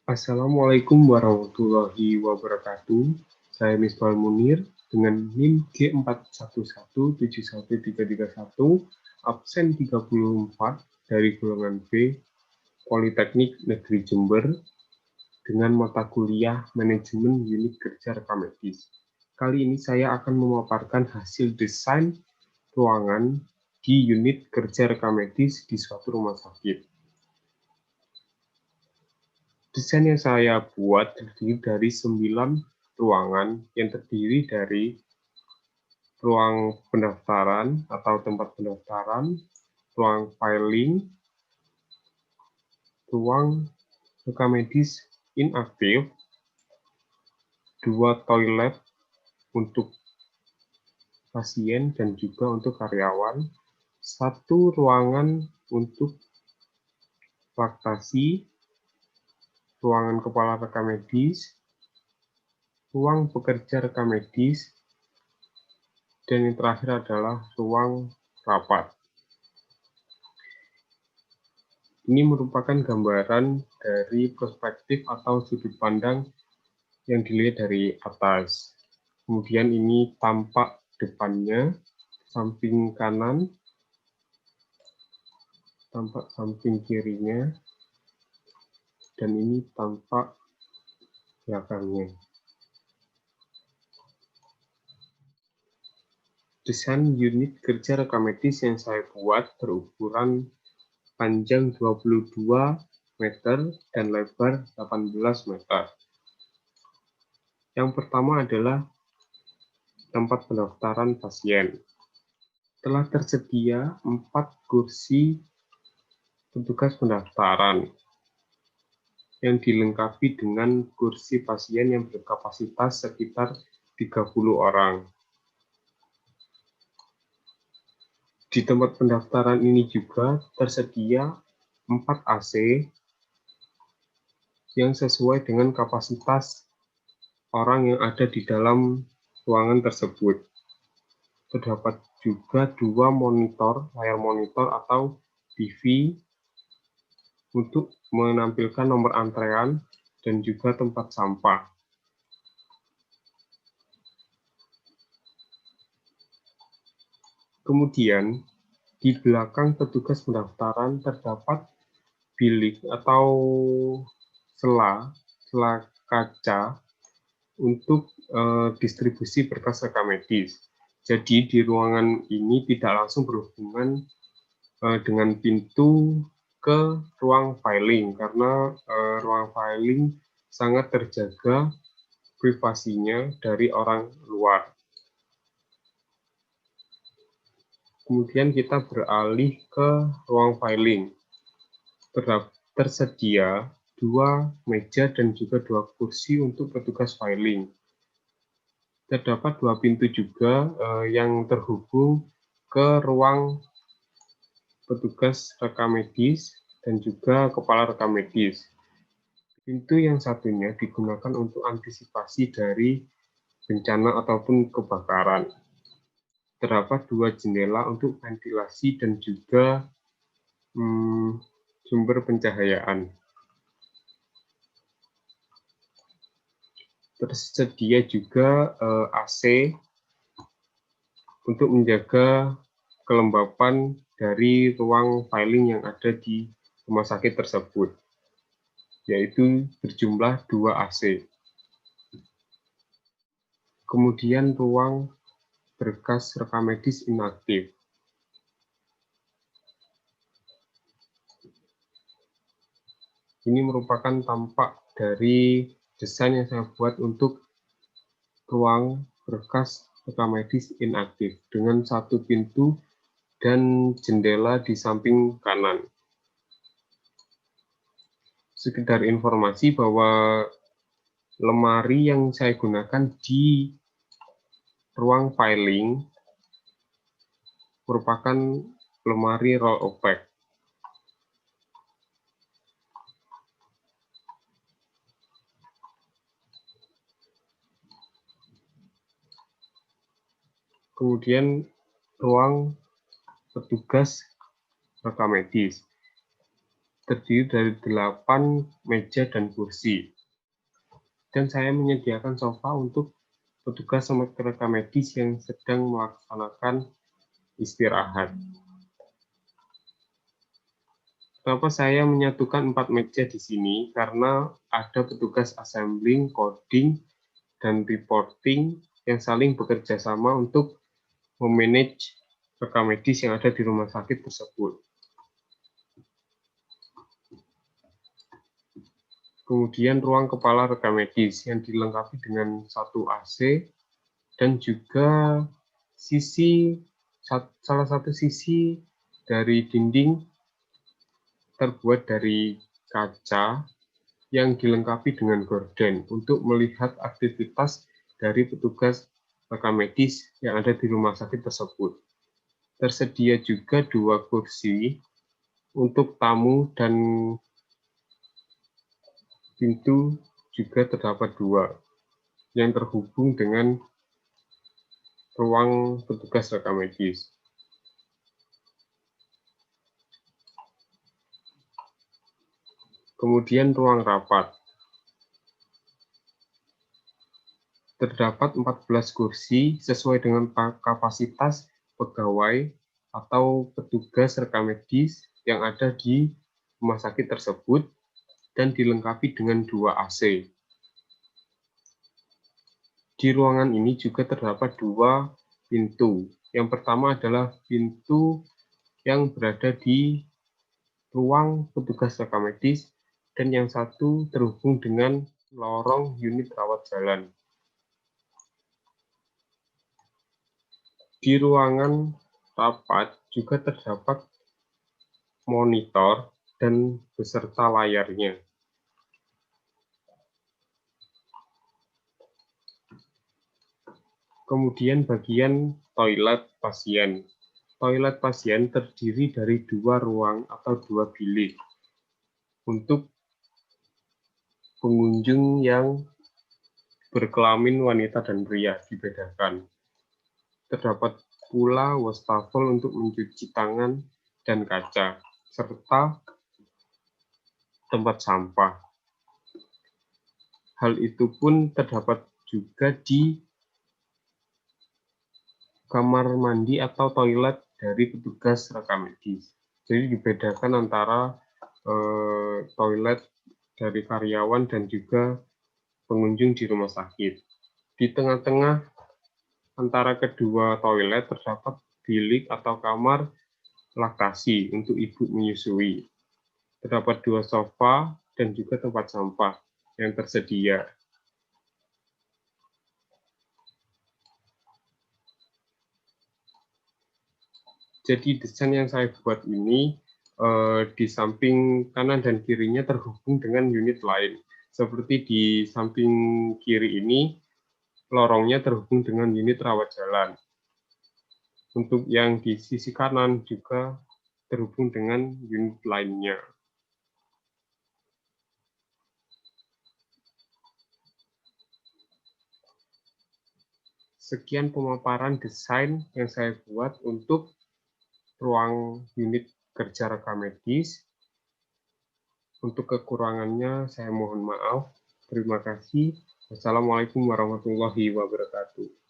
Assalamualaikum warahmatullahi wabarakatuh. Saya Misbahul Munir dengan NIM G41171331, absen 34 dari golongan B, Politeknik Negeri Jember, dengan mata kuliah Manajemen Unit Kerja Rekam Medis. Kali ini saya akan memaparkan hasil desain ruangan di unit kerja rekam medis di suatu rumah sakit. Desain yang saya buat terdiri dari 9 ruangan yang terdiri dari ruang pendaftaran atau tempat pendaftaran, ruang filing, ruang rekam medis inaktif, 2 toilet untuk pasien dan juga untuk karyawan, 1 ruangan untuk laktasi, ruangan kepala rekam medis, ruang pekerja rekam medis, dan yang terakhir adalah ruang rapat. Ini merupakan gambaran dari perspektif atau sudut pandang yang dilihat dari atas. Kemudian ini tampak depannya, samping kanan, tampak samping kirinya, dan ini tampak belakangnya. Desain unit kerja rekam medis yang saya buat berukuran panjang 22 meter dan lebar 18 meter. Yang pertama adalah tempat pendaftaran pasien. Telah tersedia 4 kursi petugas pendaftaran yang dilengkapi dengan kursi pasien yang berkapasitas sekitar 30 orang. Di tempat pendaftaran ini juga tersedia 4 AC yang sesuai dengan kapasitas orang yang ada di dalam ruangan tersebut. Terdapat juga 2 monitor, layar monitor atau TV untuk menampilkan nomor antrean dan juga tempat sampah. Kemudian, di belakang petugas pendaftaran terdapat bilik atau sela kaca untuk distribusi berkas rekam medis. Jadi di ruangan ini tidak langsung berhubungan dengan pintu ke ruang filing, karena ruang filing sangat terjaga privasinya dari orang luar. Kemudian kita beralih ke ruang filing. Tersedia 2 meja dan juga 2 kursi untuk petugas filing. Terdapat 2 pintu juga yang terhubung ke ruang petugas rekam medis dan juga kepala rekam medis. Pintu yang satunya digunakan untuk antisipasi dari bencana ataupun kebakaran. Terdapat 2 jendela untuk ventilasi dan juga sumber pencahayaan. Tersedia juga AC untuk menjaga kelembapan dari ruang filing yang ada di rumah sakit tersebut, yaitu berjumlah 2 AC. Kemudian ruang berkas rekam medis inaktif. Ini merupakan tampak dari desain yang saya buat untuk ruang berkas rekam medis inaktif dengan 1 pintu dan jendela di samping kanan. Sekedar informasi bahwa lemari yang saya gunakan di ruang filing merupakan lemari roll opaque. Kemudian ruang petugas rekam medis. terdiri dari 8 meja dan kursi. Dan saya menyediakan sofa untuk petugas rekam medis yang sedang melaksanakan istirahat. Kenapa saya menyatukan 4 meja di sini? Karena ada petugas assembling, coding, dan reporting yang saling bekerja sama untuk memanage rekam medis yang ada di rumah sakit tersebut. Kemudian ruang kepala rekam medis yang dilengkapi dengan satu AC dan juga salah satu sisi dari dinding terbuat dari kaca yang dilengkapi dengan gorden untuk melihat aktivitas dari petugas rekam medis yang ada di rumah sakit tersebut. Tersedia juga 2 kursi untuk tamu dan pintu juga terdapat 2 yang terhubung dengan ruang petugas rekam medis. Kemudian ruang rapat. Terdapat 14 kursi sesuai dengan kapasitas pegawai atau petugas rekam medis yang ada di rumah sakit tersebut dan dilengkapi dengan 2 AC. Di ruangan ini juga terdapat 2 pintu. Yang pertama adalah pintu yang berada di ruang petugas rekam medis dan yang satu terhubung dengan lorong unit rawat jalan. Di ruangan rapat juga terdapat monitor dan beserta layarnya. Kemudian bagian toilet pasien. Toilet pasien terdiri dari 2 ruang atau 2 bilik. Untuk pengunjung yang berkelamin wanita dan pria dibedakan. Terdapat pula wastafel untuk mencuci tangan dan kaca, serta tempat sampah. Hal itu pun terdapat juga di kamar mandi atau toilet dari petugas rekam medis. Jadi dibedakan antara toilet dari karyawan dan juga pengunjung di rumah sakit. Di tengah-tengah antara kedua toilet terdapat bilik atau kamar laktasi untuk ibu menyusui. Terdapat 2 sofa dan juga tempat sampah yang tersedia. Jadi desain yang saya buat ini di samping kanan dan kirinya terhubung dengan unit lain. Seperti di samping kiri ini, lorongnya terhubung dengan unit rawat jalan. Untuk yang di sisi kanan juga terhubung dengan unit lainnya. Sekian pemaparan desain yang saya buat untuk ruang unit kerja rekam medis. Untuk kekurangannya saya mohon maaf. Terima kasih. Wassalamualaikum warahmatullahi wabarakatuh.